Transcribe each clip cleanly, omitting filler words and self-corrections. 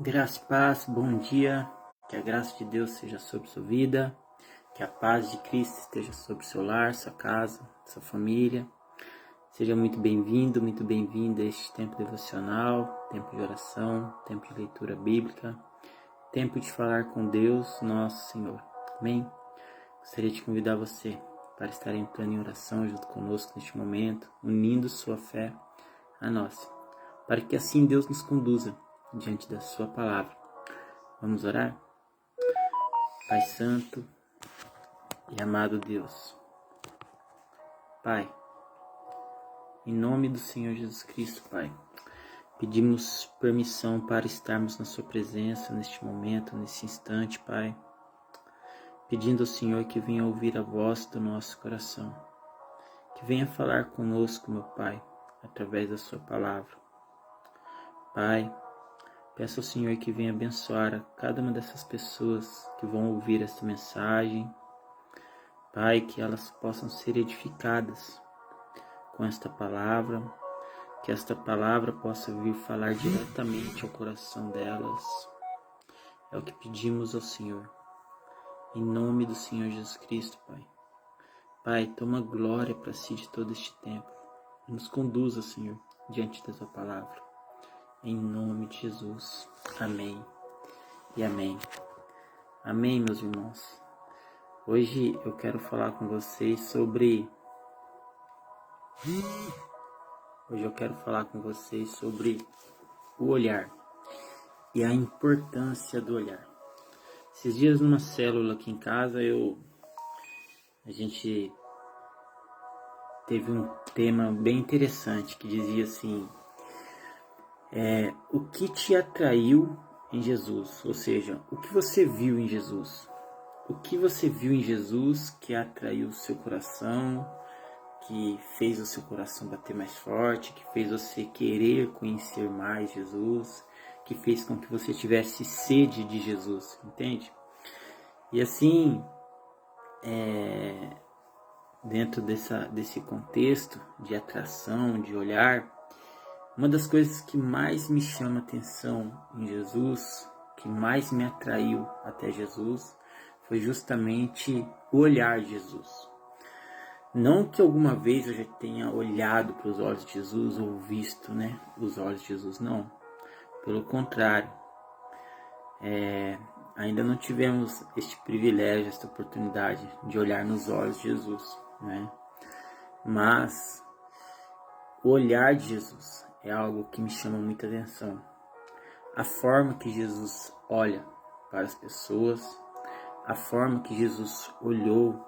Graça e paz, bom dia, que a graça de Deus seja sobre sua vida, que a paz de Cristo esteja sobre seu lar, sua casa, sua família. Seja muito bem-vindo, muito bem-vinda a este tempo devocional, tempo de oração, tempo de leitura bíblica, tempo de falar com Deus, nosso Senhor. Amém? Gostaria de convidar você para estar entrando em oração junto conosco neste momento, unindo sua fé à nossa, para que assim Deus nos conduza diante da sua palavra. Vamos orar? Pai Santo e amado Deus, Pai, em nome do Senhor Jesus Cristo, Pai, pedimos permissão para estarmos na sua presença neste momento, nesse instante, Pai, pedindo ao Senhor que venha ouvir a voz do nosso coração, que venha falar conosco, meu Pai, através da sua palavra. Pai, peço ao Senhor que venha abençoar a cada uma dessas pessoas que vão ouvir esta mensagem. Pai, que elas possam ser edificadas com esta palavra, que esta palavra possa vir falar diretamente ao coração delas. É o que pedimos ao Senhor, em nome do Senhor Jesus Cristo, Pai. Pai, toma glória para si de todo este tempo. Nos conduza, Senhor, diante da tua palavra. Em nome de Jesus. Amém e amém. Amém, meus irmãos. Hoje eu quero falar com vocês sobre o olhar e a importância do olhar. Esses dias numa célula aqui em casa a gente teve um tema bem interessante que dizia assim: o que te atraiu em Jesus? Ou seja, o que você viu em Jesus? O que você viu em Jesus que atraiu o seu coração, que fez o seu coração bater mais forte, que fez você querer conhecer mais Jesus, que fez com que você tivesse sede de Jesus, entende? E assim, dentro desse contexto de atração, de olhar, uma das coisas que mais me chama atenção em Jesus, que mais me atraiu até Jesus, foi justamente o olhar de Jesus. Não que alguma vez eu já tenha olhado para os olhos de Jesus ou visto, os olhos de Jesus, não. Pelo contrário, ainda não tivemos este privilégio, esta oportunidade de olhar nos olhos de Jesus, Mas o olhar de Jesus é algo que me chama muita atenção. A forma que Jesus olha para as pessoas, a forma que Jesus olhou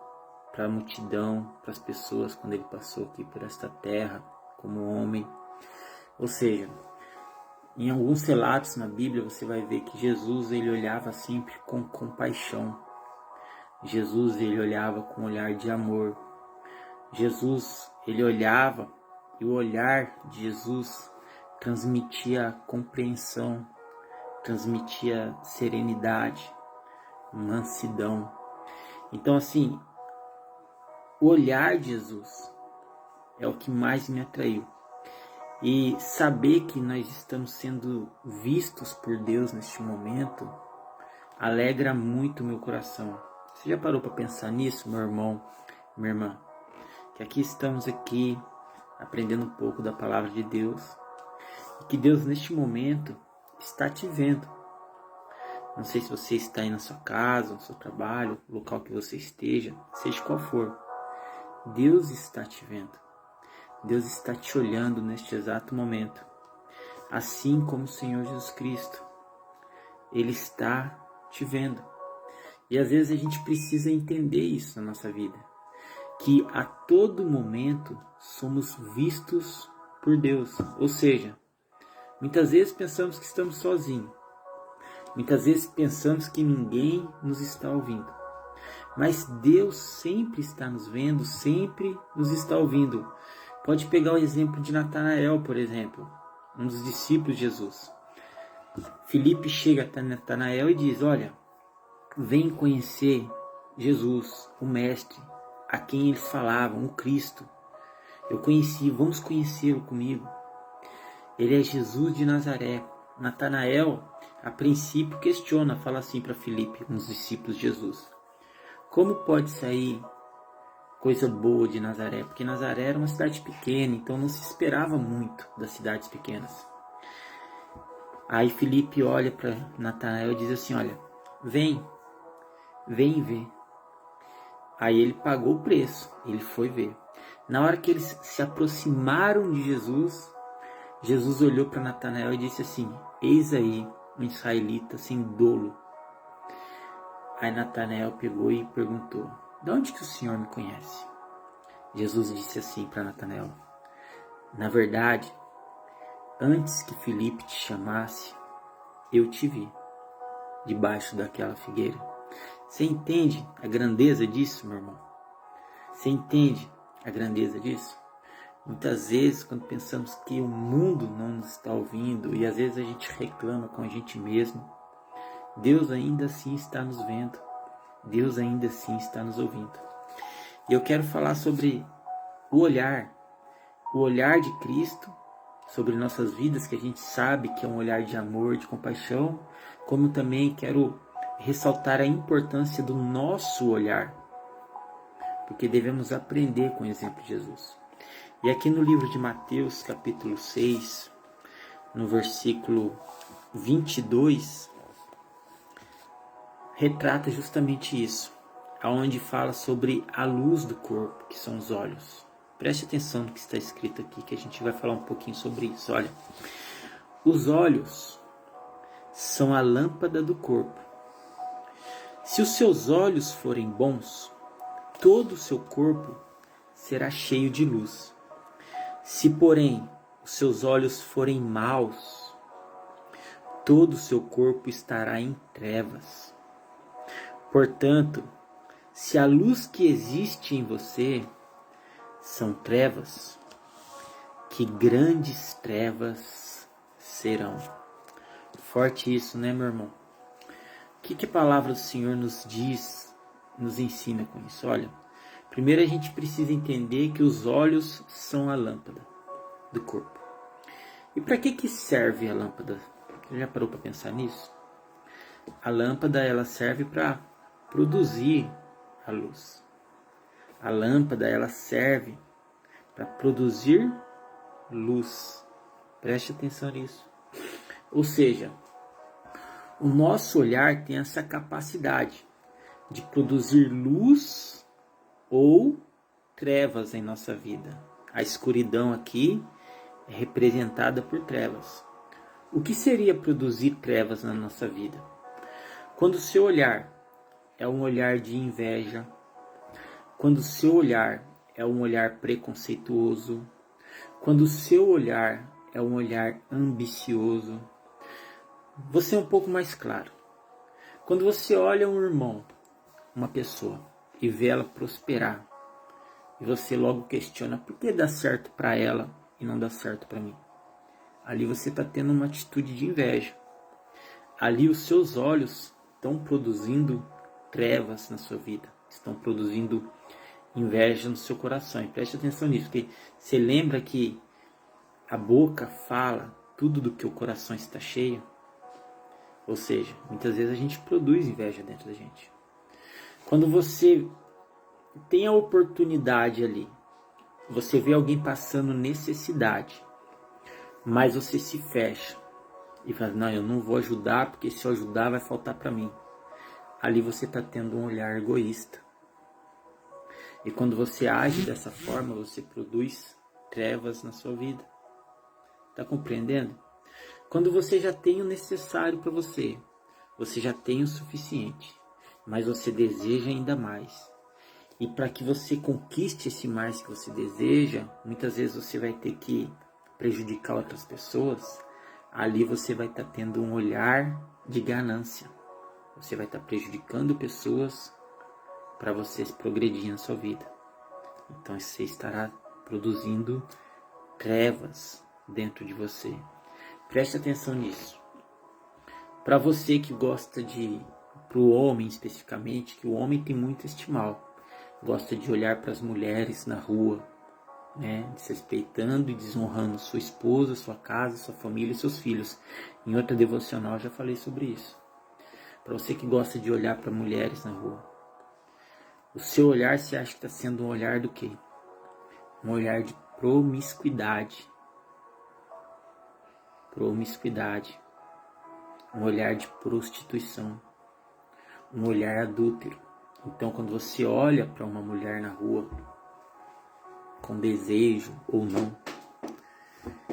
para a multidão, para as pessoas quando ele passou aqui por esta terra como homem. Ou seja, em alguns relatos na Bíblia você vai ver que Jesus ele olhava sempre com compaixão. Jesus ele olhava com um olhar de amor. Jesus ele olhava e o olhar de Jesus transmitia compreensão, transmitia serenidade, mansidão. Então assim, o olhar de Jesus é o que mais me atraiu. E saber que nós estamos sendo vistos por Deus neste momento alegra muito meu coração. Você já parou para pensar nisso, meu irmão, minha irmã? Que aqui estamos aprendendo um pouco da palavra de Deus e que Deus neste momento está te vendo. Não sei se você está aí na sua casa, no seu trabalho, no local que você esteja, seja qual for. Deus está te vendo. Deus está te olhando neste exato momento. Assim como o Senhor Jesus Cristo. Ele está te vendo. E às vezes a gente precisa entender isso na nossa vida. Que a todo momento somos vistos por Deus. Ou seja, muitas vezes pensamos que estamos sozinhos. Muitas vezes pensamos que ninguém nos está ouvindo. Mas Deus sempre está nos vendo, sempre nos está ouvindo. Pode pegar o exemplo de Natanael, por exemplo, um dos discípulos de Jesus. Filipe chega até Natanael e diz: olha, vem conhecer Jesus, o Mestre, a quem eles falavam, o Cristo. Eu conheci, vamos conhecê-lo comigo. Ele é Jesus de Nazaré. Natanael, a princípio questiona, fala assim para Filipe, um dos discípulos de Jesus: como pode sair coisa boa de Nazaré? Porque Nazaré era uma cidade pequena, então não se esperava muito das cidades pequenas. Aí Filipe olha para Natanael e diz assim: olha, vem ver. Aí ele pagou o preço, ele foi ver. Na hora que eles se aproximaram de Jesus, Jesus olhou para Natanael e disse assim: eis aí um israelita sem dolo. Aí Natanael pegou e perguntou: de onde que o Senhor me conhece? Jesus disse assim para Natanael: na verdade, antes que Filipe te chamasse, eu te vi debaixo daquela figueira. Você entende a grandeza disso, meu irmão? Você entende a grandeza disso? Muitas vezes, quando pensamos que o mundo não nos está ouvindo, e às vezes a gente reclama com a gente mesmo, Deus ainda assim está nos vendo. Deus ainda assim está nos ouvindo. E eu quero falar sobre o olhar de Cristo sobre nossas vidas, que a gente sabe que é um olhar de amor, de compaixão, como também quero ressaltar a importância do nosso olhar, porque devemos aprender com o exemplo de Jesus. E aqui no livro de Mateus, capítulo 6, no versículo 22, retrata justamente isso, aonde fala sobre a luz do corpo, que são os olhos. Preste atenção no que está escrito aqui, que a gente vai falar um pouquinho sobre isso. Olha, os olhos são a lâmpada do corpo. Se os seus olhos forem bons, todo o seu corpo será cheio de luz. Se, porém, os seus olhos forem maus, todo o seu corpo estará em trevas. Portanto, se a luz que existe em você são trevas, que grandes trevas serão. Forte isso, né, meu irmão? O que a palavra do Senhor nos diz, nos ensina com isso? Olha, primeiro a gente precisa entender que os olhos são a lâmpada do corpo. E para que serve a lâmpada? Você já parou para pensar nisso? A lâmpada, ela serve para produzir a luz. A lâmpada, ela serve para produzir luz. Preste atenção nisso. Ou seja, o nosso olhar tem essa capacidade de produzir luz ou trevas em nossa vida. A escuridão aqui é representada por trevas. O que seria produzir trevas na nossa vida? Quando o seu olhar é um olhar de inveja, quando o seu olhar é um olhar preconceituoso, quando o seu olhar é um olhar ambicioso. Vou ser um pouco mais claro. Quando você olha um irmão, uma pessoa, e vê ela prosperar, e você logo questiona por que dá certo para ela e não dá certo para mim. Ali você está tendo uma atitude de inveja. Ali os seus olhos estão produzindo trevas na sua vida, estão produzindo inveja no seu coração. E preste atenção nisso, porque você lembra que a boca fala tudo do que o coração está cheio? Ou seja, muitas vezes a gente produz inveja dentro da gente. Quando você tem a oportunidade ali, você vê alguém passando necessidade, mas você se fecha e fala: não, eu não vou ajudar, porque se eu ajudar vai faltar para mim. Ali você está tendo um olhar egoísta. E quando você age dessa forma, você produz trevas na sua vida. Está compreendendo? Quando você já tem o necessário para você, você já tem o suficiente, mas você deseja ainda mais. E para que você conquiste esse mais que você deseja, muitas vezes você vai ter que prejudicar outras pessoas. Ali você vai estar tendo um olhar de ganância. Você vai estar prejudicando pessoas para você progredir na sua vida. Então você estará produzindo trevas dentro de você. Preste atenção nisso. Para você que gosta para o homem especificamente, que o homem tem muito este mal, gosta de olhar para as mulheres na rua né? Desrespeitando e desonrando sua esposa, sua casa, sua família e seus filhos. Em outra devocional eu já falei sobre isso. Para você que gosta de olhar para mulheres na rua, o seu olhar, você acha que está sendo um olhar do quê? Um olhar de promiscuidade. Promiscuidade. Um olhar de prostituição. Um olhar adúltero. Então, quando você olha para uma mulher na rua, com desejo ou não,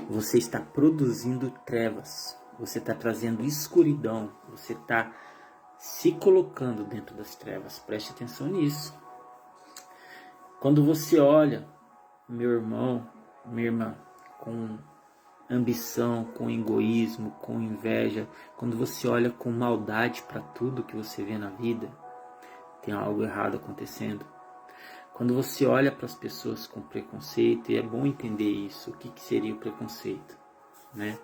você está produzindo trevas. Você está trazendo escuridão. Você está se colocando dentro das trevas. Preste atenção nisso. Quando você olha, meu irmão, minha irmã, com ambição, com egoísmo, com inveja, quando você olha com maldade para tudo que você vê na vida, tem algo errado acontecendo. Quando você olha para as pessoas com preconceito, e é bom entender isso, o que seria o preconceito, né?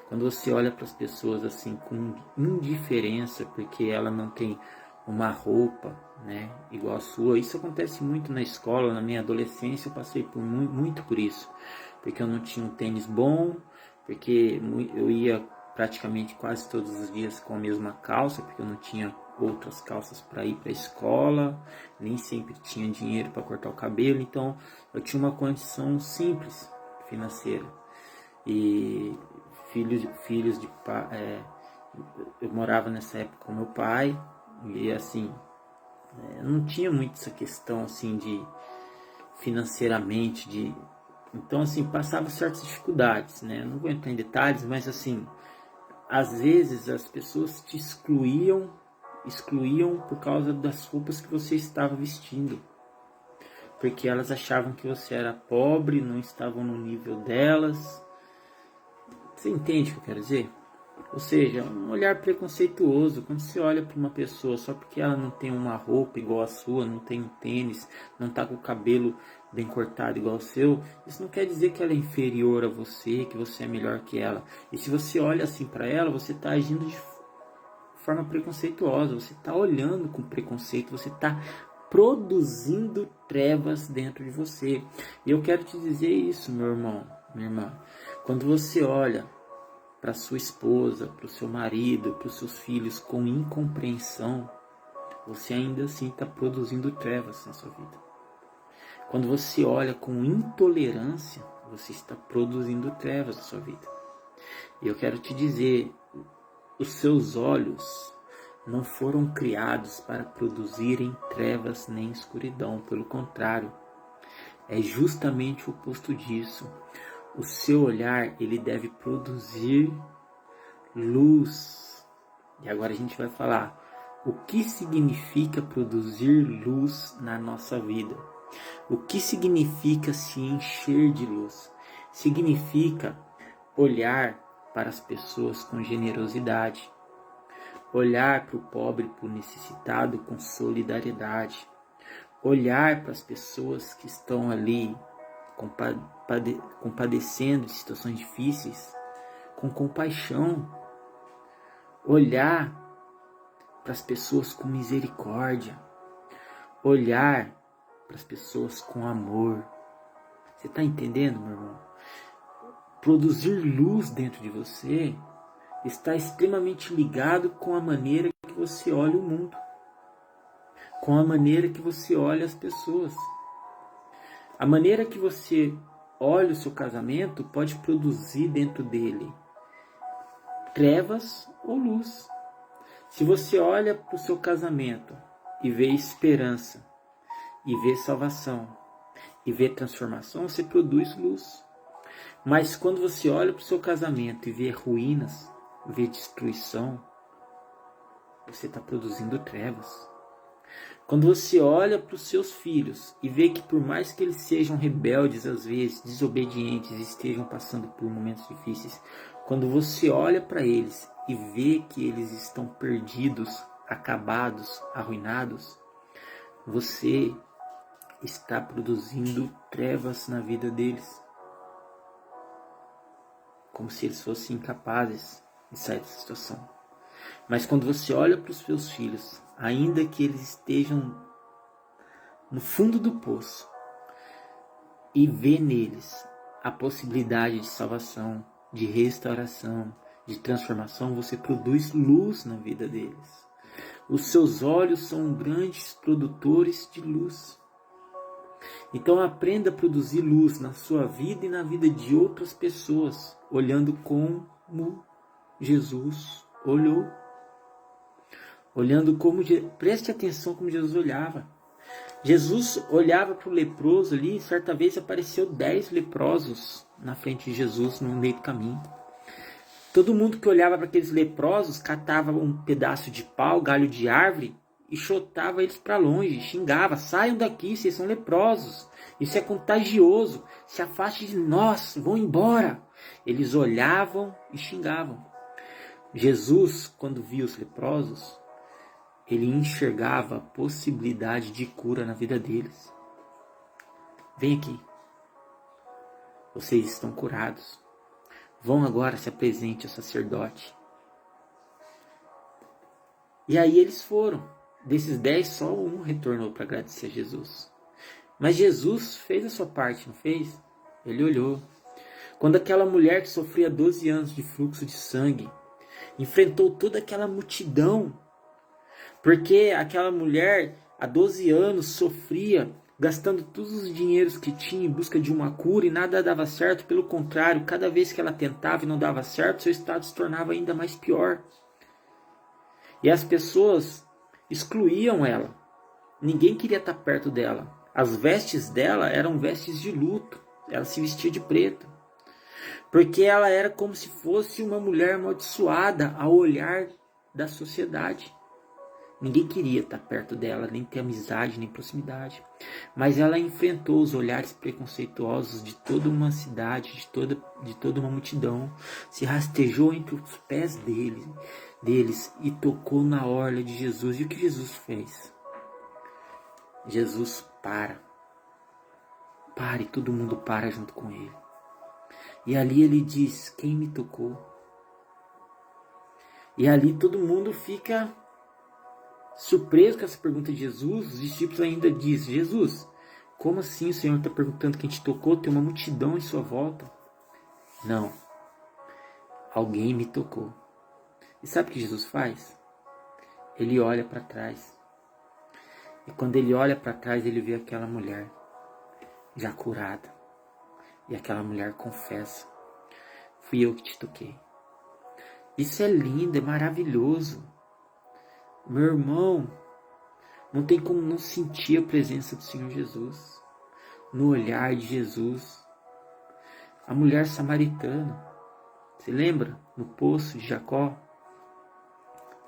Quando você olha para as pessoas assim com indiferença, porque ela não tem uma roupa, né, igual a sua. Isso acontece muito na escola. Na minha adolescência eu passei muito por isso, porque eu não tinha um tênis bom, porque eu ia praticamente quase todos os dias com a mesma calça, porque eu não tinha outras calças para ir para a escola, nem sempre tinha dinheiro para cortar o cabelo, então eu tinha uma condição simples financeira. E filhos de pai, eu morava nessa época com meu pai, e assim, não tinha muito essa questão assim de financeiramente, então assim, passava certas dificuldades, né? Eu não vou entrar em detalhes, mas assim, às vezes as pessoas te excluíam por causa das roupas que você estava vestindo, porque elas achavam que você era pobre, não estavam no nível delas. Você entende o que eu quero dizer? Ou seja, um olhar preconceituoso. Quando você olha para uma pessoa só porque ela não tem uma roupa igual a sua, não tem um tênis, não está com o cabelo bem cortado igual o seu, isso não quer dizer que ela é inferior a você, que você é melhor que ela. E se você olha assim para ela, você está agindo de forma preconceituosa, você está olhando com preconceito, você está produzindo trevas dentro de você. E eu quero te dizer isso, meu irmão, minha irmã. Quando você olha para sua esposa, para o seu marido, para os seus filhos com incompreensão, você ainda assim está produzindo trevas na sua vida. Quando você olha com intolerância, você está produzindo trevas na sua vida. E eu quero te dizer, os seus olhos não foram criados para produzirem trevas nem escuridão, pelo contrário, é justamente o oposto disso. O seu olhar, ele deve produzir luz. E agora a gente vai falar o que significa produzir luz na nossa vida. O que significa se encher de luz? Significa olhar para as pessoas com generosidade. Olhar para o pobre, para o necessitado com solidariedade. Olhar para as pessoas que estão ali compadecendo de situações difíceis com compaixão. Olhar para as pessoas com misericórdia. Olhar para as pessoas com amor. Você está entendendo, meu irmão? Produzir luz dentro de você está extremamente ligado com a maneira que você olha o mundo, com a maneira que você olha as pessoas. A maneira que você olha o seu casamento pode produzir dentro dele trevas ou luz. Se você olha para o seu casamento e vê esperança, e vê salvação, e vê transformação, você produz luz. Mas quando você olha para o seu casamento e vê ruínas, vê destruição, você está produzindo trevas. Quando você olha para os seus filhos e vê que por mais que eles sejam rebeldes, às vezes, desobedientes, estejam passando por momentos difíceis, quando você olha para eles e vê que eles estão perdidos, acabados, arruinados, você está produzindo trevas na vida deles. Como se eles fossem incapazes de sair dessa situação. Mas quando você olha para os seus filhos, ainda que eles estejam no fundo do poço, e vê neles a possibilidade de salvação, de restauração, de transformação, você produz luz na vida deles. Os seus olhos são grandes produtores de luz. Então aprenda a produzir luz na sua vida e na vida de outras pessoas, olhando como Jesus olhou. Preste atenção como Jesus olhava. Jesus olhava para o leproso ali, e certa vez apareceu 10 leprosos na frente de Jesus no meio do caminho. Todo mundo que olhava para aqueles leprosos catava um pedaço de pau, galho de árvore e chutava eles para longe, xingava: saiam daqui, vocês são leprosos, isso é contagioso, se afaste de nós, vão embora. Eles olhavam e xingavam. Jesus, quando via os leprosos, ele enxergava a possibilidade de cura na vida deles. Vem aqui, vocês estão curados. Vão agora, se apresente ao sacerdote. E aí eles foram. Desses 10, só um retornou para agradecer a Jesus. Mas Jesus fez a sua parte, não fez? Ele olhou. Quando aquela mulher que sofria 12 anos de fluxo de sangue enfrentou toda aquela multidão, porque aquela mulher há 12 anos sofria, gastando todos os dinheiros que tinha em busca de uma cura e nada dava certo. Pelo contrário, cada vez que ela tentava e não dava certo, seu estado se tornava ainda mais pior. E as pessoas excluíam ela. Ninguém queria estar perto dela. As vestes dela eram vestes de luto. Ela se vestia de preto. Porque ela era como se fosse uma mulher amaldiçoada ao olhar da sociedade. Ninguém queria estar perto dela, nem ter amizade, nem proximidade. Mas ela enfrentou os olhares preconceituosos de toda uma cidade, de toda uma multidão. Se rastejou entre os pés deles e tocou na orla de Jesus. E o que Jesus fez? Jesus para. E todo mundo para junto com ele. E ali ele diz: quem me tocou? E ali todo mundo fica surpreso com essa pergunta de Jesus. Os discípulos ainda dizem: Jesus, como assim o Senhor está perguntando quem te tocou? Tem uma multidão em sua volta. Não, alguém me tocou. E sabe o que Jesus faz? Ele olha para trás. E quando ele olha para trás, ele vê aquela mulher já curada. E aquela mulher confessa: fui eu que te toquei. Isso é lindo, é maravilhoso. Meu irmão, não tem como não sentir a presença do Senhor Jesus, no olhar de Jesus. A mulher samaritana, você lembra? No poço de Jacó,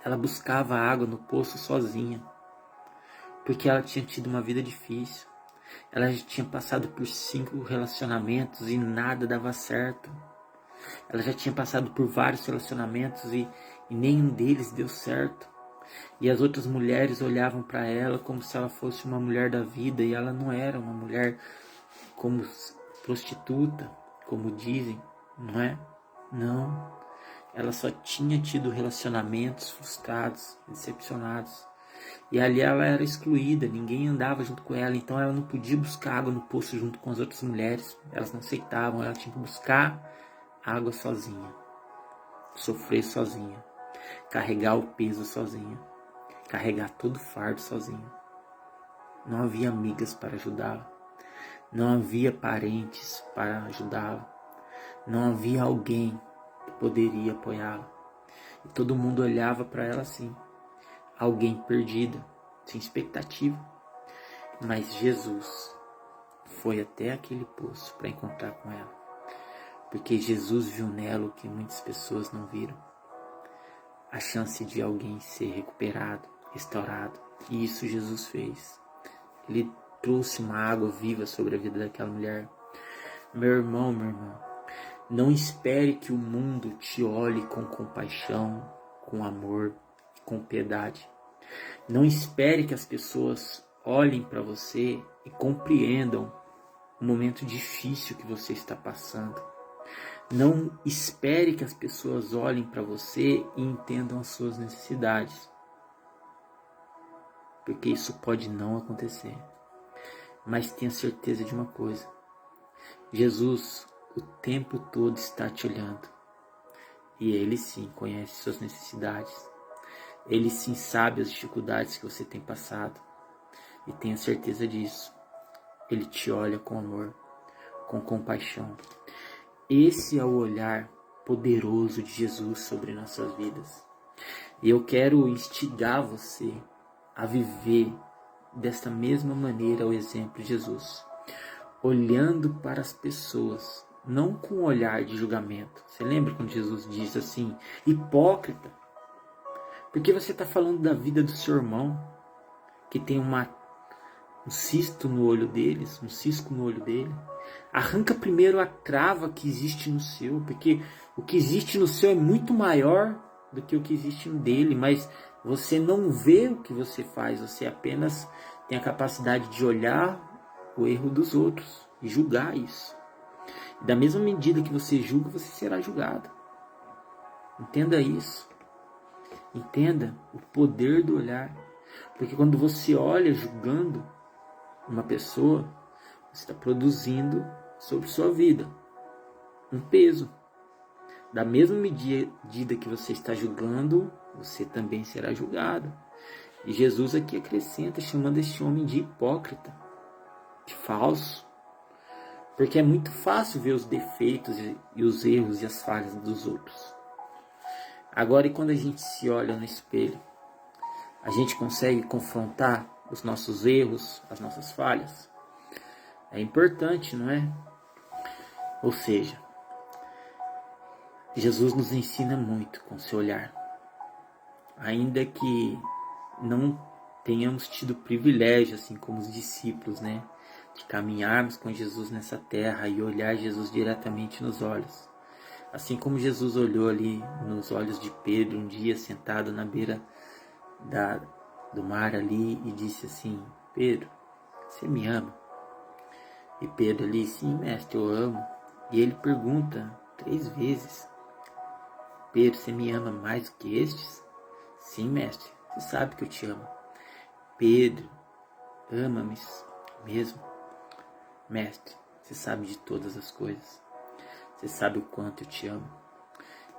ela buscava água no poço sozinha, porque ela tinha tido uma vida difícil. Ela já tinha passado por 5 relacionamentos e nada dava certo. Ela já tinha passado por vários relacionamentos e nenhum deles deu certo. E as outras mulheres olhavam para ela como se ela fosse uma mulher da vida, e ela não era uma mulher como prostituta, como dizem, não é? Não. Ela só tinha tido relacionamentos frustrados, decepcionados. E ali ela era excluída, ninguém andava junto com ela, então ela não podia buscar água no poço junto com as outras mulheres. Elas não aceitavam, ela tinha que buscar água sozinha, sofrer sozinha, carregar o peso sozinha, carregar todo o fardo sozinha. Não havia amigas para ajudá-la, não havia parentes para ajudá-la, não havia alguém que poderia apoiá-la. E todo mundo olhava para ela assim, alguém perdida, sem expectativa. Mas Jesus foi até aquele poço para encontrar com ela, porque Jesus viu nela o que muitas pessoas não viram: a chance de alguém ser recuperado, restaurado. E isso Jesus fez. Ele trouxe uma água viva sobre a vida daquela mulher. Meu irmão, minha irmã, não espere que o mundo te olhe com compaixão, com amor, com piedade. Não espere que as pessoas olhem para você e compreendam o momento difícil que você está passando. Não espere que as pessoas olhem para você e entendam as suas necessidades, porque isso pode não acontecer. Mas tenha certeza de uma coisa: Jesus o tempo todo está te olhando. E Ele sim conhece suas necessidades. Ele sim sabe as dificuldades que você tem passado. E tenha certeza disso. Ele te olha com amor, com compaixão. Esse é o olhar poderoso de Jesus sobre nossas vidas. E eu quero instigar você a viver desta mesma maneira o exemplo de Jesus. Olhando para as pessoas, não com um olhar de julgamento. Você lembra quando Jesus diz assim, hipócrita? Porque você está falando da vida do seu irmão, que tem um cisto no olho deles, um cisco no olho dele. Arranca primeiro a trava que existe no seu, porque o que existe no seu é muito maior do que o que existe no dele, mas você não vê o que você faz, você apenas tem a capacidade de olhar o erro dos outros e julgar isso. E da mesma medida que você julga, você será julgado. Entenda isso. Entenda o poder do olhar. Porque quando você olha julgando uma pessoa, você está produzindo sobre sua vida um peso. Da mesma medida que você está julgando, você também será julgado. E Jesus aqui acrescenta, chamando este homem de hipócrita, de falso. Porque é muito fácil ver os defeitos e os erros e as falhas dos outros. Agora, e quando a gente se olha no espelho, a gente consegue confrontar os nossos erros, as nossas falhas? É importante, não é? Ou seja, Jesus nos ensina muito com seu olhar. Ainda que não tenhamos tido privilégio, assim como os discípulos, né? De caminharmos com Jesus nessa terra e olhar Jesus diretamente nos olhos. Assim como Jesus olhou ali nos olhos de Pedro um dia sentado na beira do mar ali e disse assim, Pedro, você me ama? E Pedro ali, sim, mestre, eu amo. E ele pergunta 3 vezes, Pedro, você me ama mais do que estes? Sim, mestre, você sabe que eu te amo. Pedro, ama-me mesmo? Mestre, você sabe de todas as coisas. Você sabe o quanto eu te amo.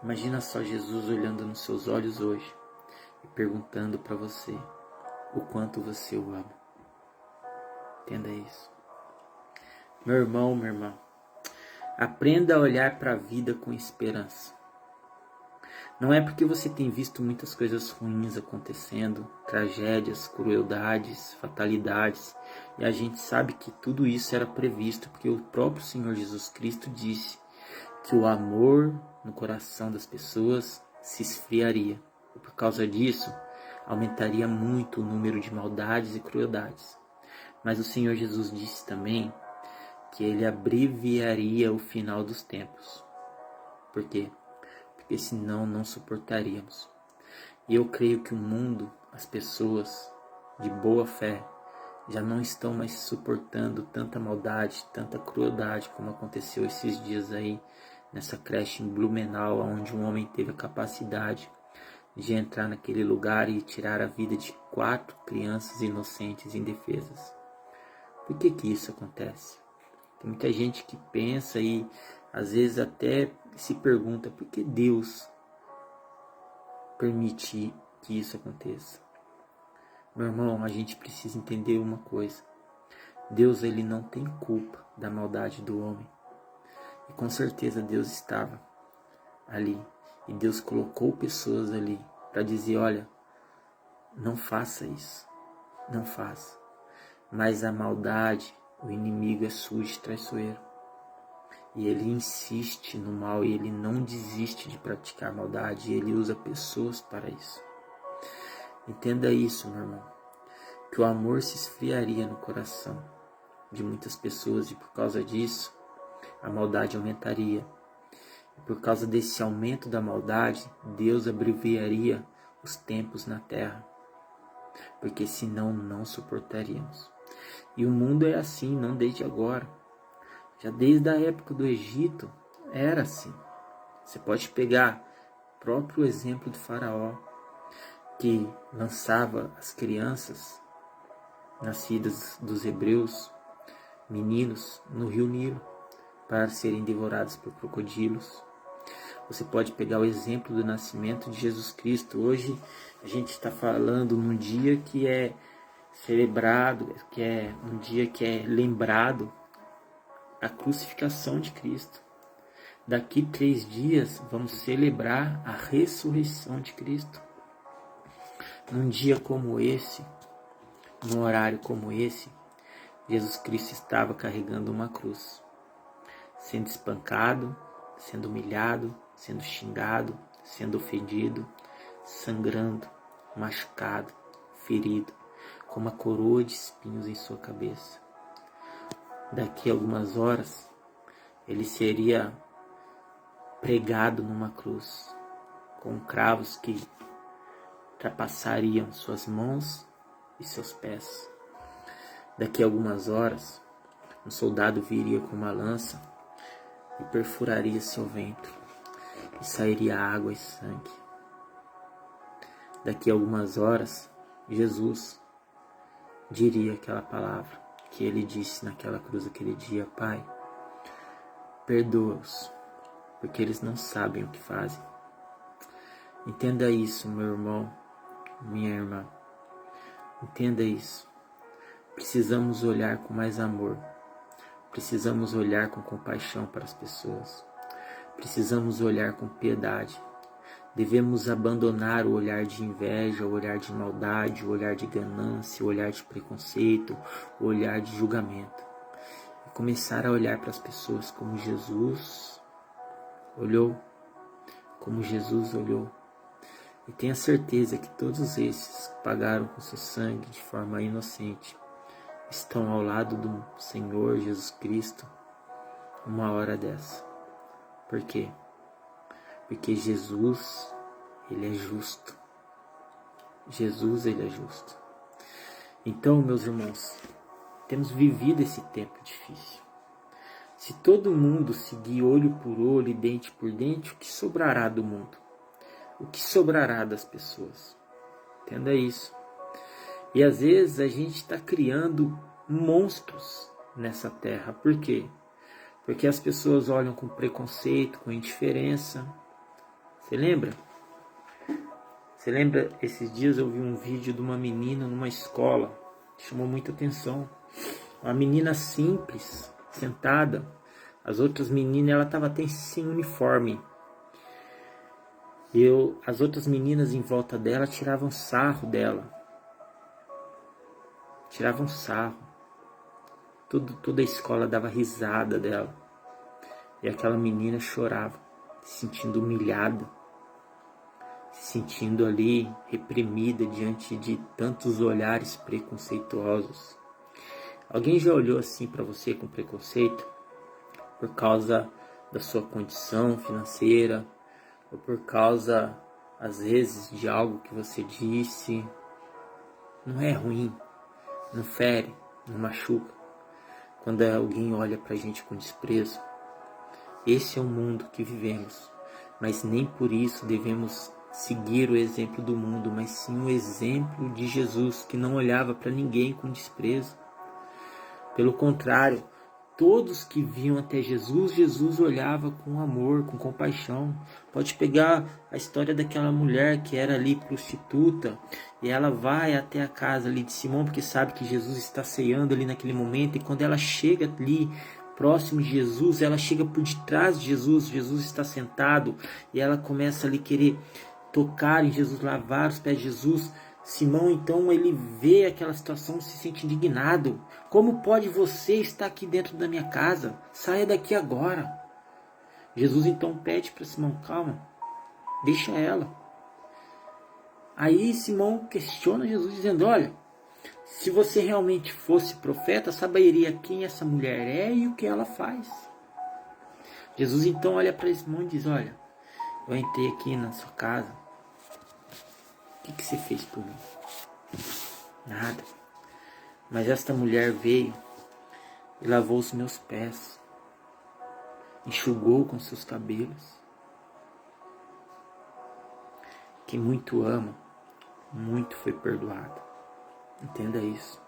Imagina só Jesus olhando nos seus olhos hoje e perguntando para você o quanto você o ama. Entenda isso. Meu irmão, minha irmã, aprenda a olhar para a vida com esperança. Não é porque você tem visto muitas coisas ruins acontecendo, tragédias, crueldades, fatalidades, e a gente sabe que tudo isso era previsto, porque o próprio Senhor Jesus Cristo disse que o amor no coração das pessoas se esfriaria. E por causa disso, aumentaria muito o número de maldades e crueldades. Mas o Senhor Jesus disse também que Ele abreviaria o final dos tempos. Por quê? Porque senão não suportaríamos. E eu creio que o mundo, as pessoas de boa fé, já não estão mais suportando tanta maldade, tanta crueldade como aconteceu esses dias aí nessa creche em Blumenau, onde um homem teve a capacidade de entrar naquele lugar e tirar a vida de 4 crianças inocentes e indefesas. Por que isso acontece? Tem muita gente que pensa e às vezes até se pergunta por que Deus permite que isso aconteça. Meu irmão, a gente precisa entender uma coisa. Deus, ele não tem culpa da maldade do homem. E com certeza Deus estava ali. E Deus colocou pessoas ali para dizer, olha, não faça isso. Não faça. Mas a maldade, o inimigo é sujo e traiçoeiro. E ele insiste no mal e ele não desiste de praticar maldade. E ele usa pessoas para isso. Entenda isso, meu irmão. Que o amor se esfriaria no coração de muitas pessoas e por causa disso a maldade aumentaria. E por causa desse aumento da maldade, Deus abreviaria os tempos na terra. Porque senão não suportaríamos. E o mundo é assim, não desde agora. Já desde a época do Egito era assim. Você pode pegar o próprio exemplo do faraó, que lançava as crianças nascidas dos hebreus, meninos, no rio Nilo. para serem devorados por crocodilos. Você pode pegar o exemplo do nascimento de Jesus Cristo. Hoje a gente está falando num dia que é celebrado, que é um dia que é lembrado a crucificação de Cristo. Daqui 3 dias vamos celebrar a ressurreição de Cristo. Num dia como esse, num horário como esse, Jesus Cristo estava carregando uma cruz, sendo espancado, sendo humilhado, sendo xingado, sendo ofendido, sangrando, machucado, ferido, com uma coroa de espinhos em sua cabeça. Daqui a algumas horas, ele seria pregado numa cruz, com cravos que ultrapassariam suas mãos e seus pés. Daqui a algumas horas, um soldado viria com uma lança e perfuraria seu ventre, e sairia água e sangue. Daqui a algumas horas, Jesus diria aquela palavra que ele disse naquela cruz aquele dia: Pai, perdoa-os, porque eles não sabem o que fazem. Entenda isso, meu irmão, minha irmã. Entenda isso. Precisamos olhar com mais amor. Precisamos olhar com compaixão para as pessoas. Precisamos olhar com piedade. Devemos abandonar o olhar de inveja, o olhar de maldade, o olhar de ganância, o olhar de preconceito, o olhar de julgamento. E começar a olhar para as pessoas como Jesus olhou, como Jesus olhou. E tenha certeza que todos esses que pagaram com seu sangue de forma inocente estão ao lado do Senhor Jesus Cristo uma hora dessa. Por quê? Porque Jesus, ele é justo. Jesus, ele é justo. Então, meus irmãos, temos vivido esse tempo difícil. Se todo mundo seguir olho por olho e dente por dente, o que sobrará do mundo? O que sobrará das pessoas? Entenda isso. E às vezes a gente está criando monstros nessa terra. Por quê? Porque as pessoas olham com preconceito, com indiferença. Você lembra? Você lembra, esses dias eu vi um vídeo de uma menina numa escola, chamou muita atenção. Uma menina simples, sentada. As outras meninas, ela estava até sem uniforme. As outras meninas em volta dela tiravam sarro dela. Tiravam sarro. Toda a escola dava risada dela. E aquela menina chorava, se sentindo humilhada, se sentindo ali reprimida diante de tantos olhares preconceituosos. Alguém já olhou assim para você com preconceito por causa da sua condição financeira ou por causa, às vezes, de algo que você disse? Não é ruim, não fere, não machuca quando alguém olha pra gente com desprezo. Esse é o mundo que vivemos, mas nem por isso devemos seguir o exemplo do mundo, mas sim o exemplo de Jesus, que não olhava para ninguém com desprezo. Pelo contrário, todos que vinham até Jesus, Jesus olhava com amor, com compaixão. Pode pegar a história daquela mulher que era ali prostituta, e ela vai até a casa ali de Simão, porque sabe que Jesus está ceando ali naquele momento, e quando ela chega ali próximo de Jesus, ela chega por detrás de Jesus, Jesus está sentado, e ela começa ali querer tocar em Jesus, lavar os pés de Jesus. Simão, então, ele vê aquela situação e se sente indignado. Como pode você estar aqui dentro da minha casa? Saia daqui agora. Jesus então pede para Simão: calma, deixa ela. Aí Simão questiona Jesus dizendo: olha, se você realmente fosse profeta, saberia quem essa mulher é e o que ela faz. Jesus então olha para Simão e diz: olha, eu entrei aqui na sua casa. O que você fez por mim? Nada. Mas esta mulher veio e lavou os meus pés, enxugou com seus cabelos. Quem muito ama, muito foi perdoado. Entenda isso.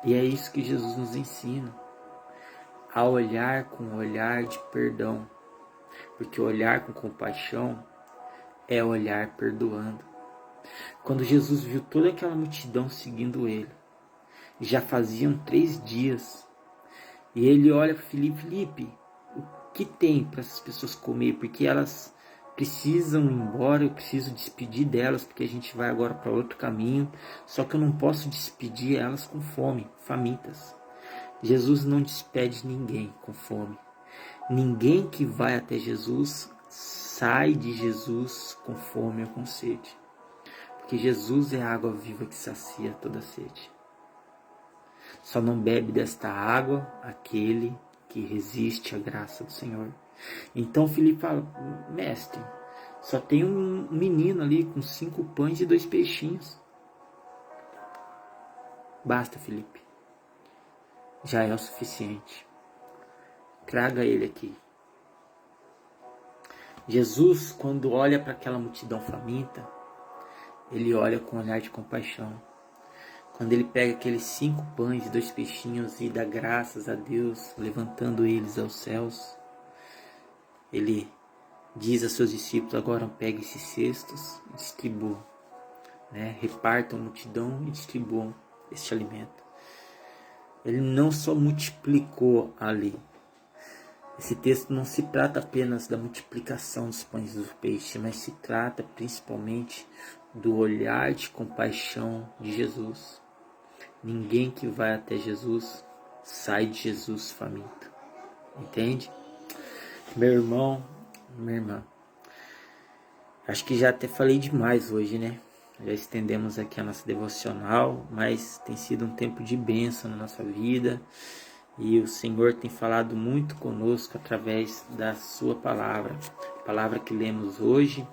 E é isso que Jesus nos ensina. a olhar com um olhar de perdão, porque olhar com compaixão é olhar perdoando. Quando Jesus viu toda aquela multidão seguindo ele, já faziam 3 dias, e ele olha para Filipe: Filipe, o que tem para essas pessoas comer? Porque elas precisam ir embora, eu preciso despedir delas, porque a gente vai agora para outro caminho, só que eu não posso despedir elas com fome, famintas. Jesus não despede ninguém com fome. Ninguém que vai até Jesus sai de Jesus com fome ou com sede. Porque Jesus é a água viva que sacia toda sede. Só não bebe desta água aquele que resiste à graça do Senhor. Então Filipe fala: mestre, só tem um menino ali com 5 pães e 2 peixinhos. Basta, Filipe. Já é o suficiente. Traga ele aqui. Jesus, quando olha para aquela multidão faminta, ele olha com um olhar de compaixão. Quando ele pega aqueles 5 pães e 2 peixinhos e dá graças a Deus, levantando eles aos céus, ele diz a seus discípulos: agora peguem esses cestos e distribuam, repartam a multidão e distribuam este alimento. Ele não só multiplicou ali. Esse texto não se trata apenas da multiplicação dos pães e dos peixes, mas se trata principalmente do olhar de compaixão de Jesus. Ninguém que vai até Jesus sai de Jesus faminto. Entende? Meu irmão, minha irmã, acho que já até falei demais hoje, né? Já estendemos aqui a nossa devocional, mas tem sido um tempo de bênção na nossa vida. E o Senhor tem falado muito conosco através da sua palavra. A palavra que lemos hoje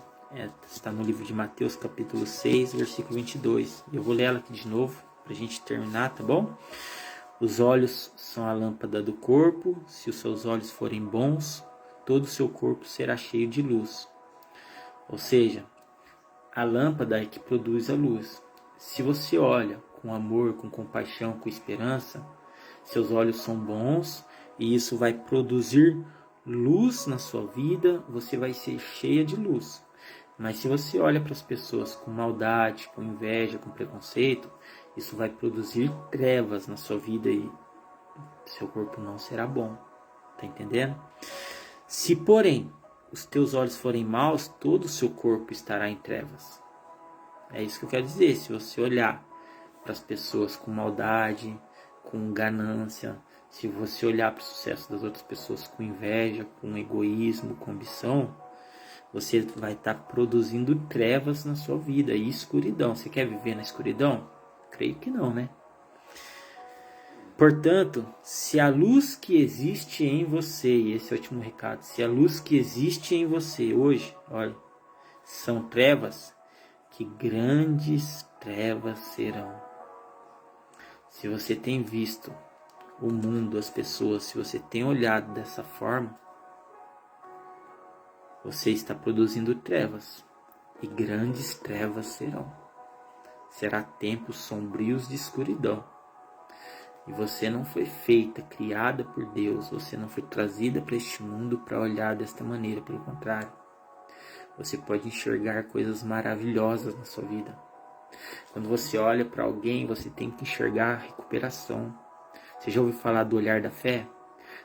está no livro de Mateus capítulo 6, versículo 22. Eu vou ler ela aqui de novo para a gente terminar, tá bom? Os olhos são a lâmpada do corpo. Se os seus olhos forem bons, todo o seu corpo será cheio de luz. Ou seja, a lâmpada é que produz a luz. Se você olha com amor, com compaixão, com esperança, seus olhos são bons e isso vai produzir luz na sua vida, você vai ser cheia de luz. Mas se você olha para as pessoas com maldade, com inveja, com preconceito, isso vai produzir trevas na sua vida e seu corpo não será bom. Tá entendendo? Se, porém, os teus olhos forem maus, todo o seu corpo estará em trevas. É isso que eu quero dizer. Se você olhar para as pessoas com maldade, com ganância, se você olhar para o sucesso das outras pessoas com inveja, com egoísmo, com ambição, você vai estar produzindo trevas na sua vida e escuridão. Você quer viver na escuridão? Creio que não, né? Portanto, se a luz que existe em você, e esse é o último recado, se a luz que existe em você hoje, olha, são trevas, que grandes trevas serão. Se você tem visto o mundo, as pessoas, se você tem olhado dessa forma, você está produzindo trevas, e grandes trevas serão. Será tempos sombrios de escuridão. E você não foi feita, criada por Deus, você não foi trazida para este mundo para olhar desta maneira, pelo contrário. Você pode enxergar coisas maravilhosas na sua vida. Quando você olha para alguém, você tem que enxergar a recuperação. Você já ouviu falar do olhar da fé?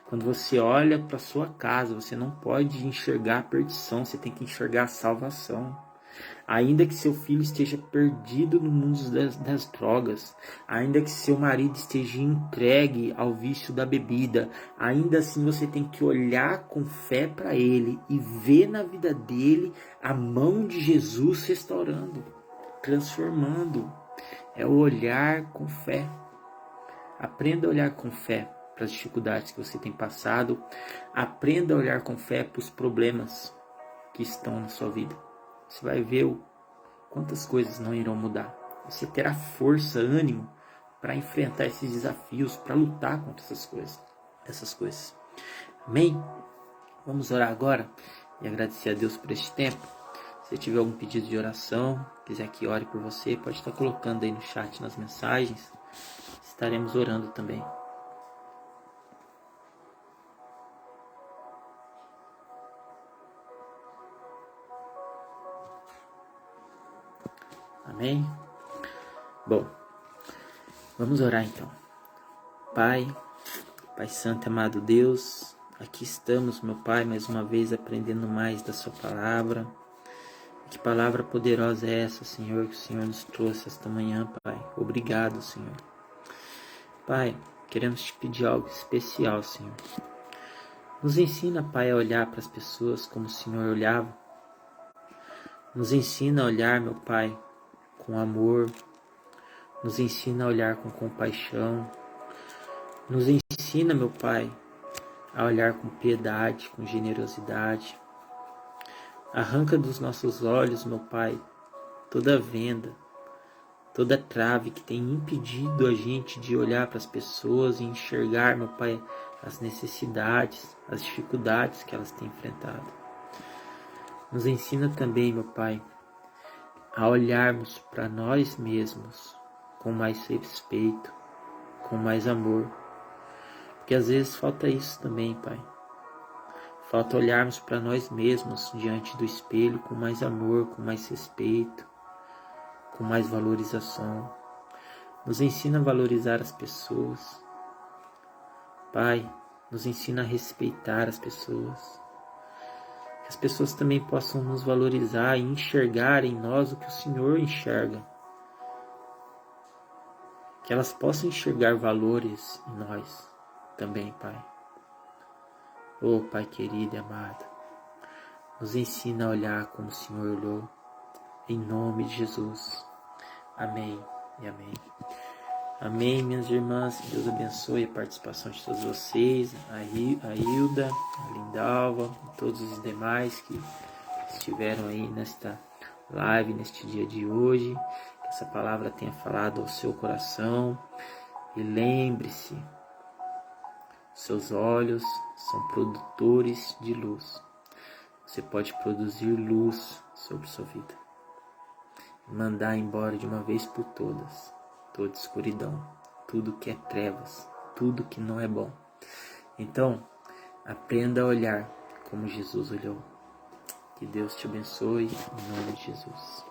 Quando você olha para sua casa, você não pode enxergar a perdição, você tem que enxergar a salvação. Ainda que seu filho esteja perdido no mundo das drogas, ainda que seu marido esteja entregue ao vício da bebida, ainda assim você tem que olhar com fé para ele e ver na vida dele a mão de Jesus restaurando, transformando. É o olhar com fé. Aprenda a olhar com fé para as dificuldades que você tem passado. Aprenda a olhar com fé para os problemas que estão na sua vida. Você vai ver quantas coisas não irão mudar. Você terá força, ânimo para enfrentar esses desafios, para lutar contra essas coisas. Amém? Vamos orar agora e agradecer a Deus por este tempo. Se tiver algum pedido de oração, quiser que ore por você, pode estar colocando aí no chat, nas mensagens. Estaremos orando também. Amém? Bom, vamos orar então. Pai Santo e amado Deus, aqui estamos, meu Pai, mais uma vez aprendendo mais da sua palavra. Que palavra poderosa é essa, Senhor, que o Senhor nos trouxe esta manhã, Pai. Obrigado, Senhor. Pai, queremos te pedir algo especial, Senhor. Nos ensina, Pai, a olhar para as pessoas como o Senhor olhava. Nos ensina a olhar, meu Pai, com amor. Nos ensina a olhar com compaixão. Nos ensina, meu Pai, a olhar com piedade, com generosidade. Arranca dos nossos olhos, meu Pai, toda venda, toda trave que tem impedido a gente de olhar para as pessoas e enxergar, meu Pai, as necessidades, as dificuldades que elas têm enfrentado. Nos ensina também, meu Pai, a olharmos para nós mesmos com mais respeito, com mais amor. Porque às vezes falta isso também, Pai. Falta olharmos para nós mesmos diante do espelho com mais amor, com mais respeito, com mais valorização. Nos ensina a valorizar as pessoas. Pai, nos ensina a respeitar as pessoas. Que as pessoas também possam nos valorizar e enxergar em nós o que o Senhor enxerga. Que elas possam enxergar valores em nós também, Pai. Oh, Pai querido e amado, nos ensina a olhar como o Senhor olhou, em nome de Jesus. Amém e amém. Amém, minhas irmãs. Deus abençoe a participação de todos vocês, a Hilda, a Lindalva, e todos os demais que estiveram aí nesta live, neste dia de hoje. Que essa palavra tenha falado ao seu coração. E lembre-se, seus olhos são produtores de luz. Você pode produzir luz sobre sua vida. Mandar embora de uma vez por todas toda escuridão, tudo que é trevas, tudo que não é bom. Então, aprenda a olhar como Jesus olhou. Que Deus te abençoe em nome de Jesus.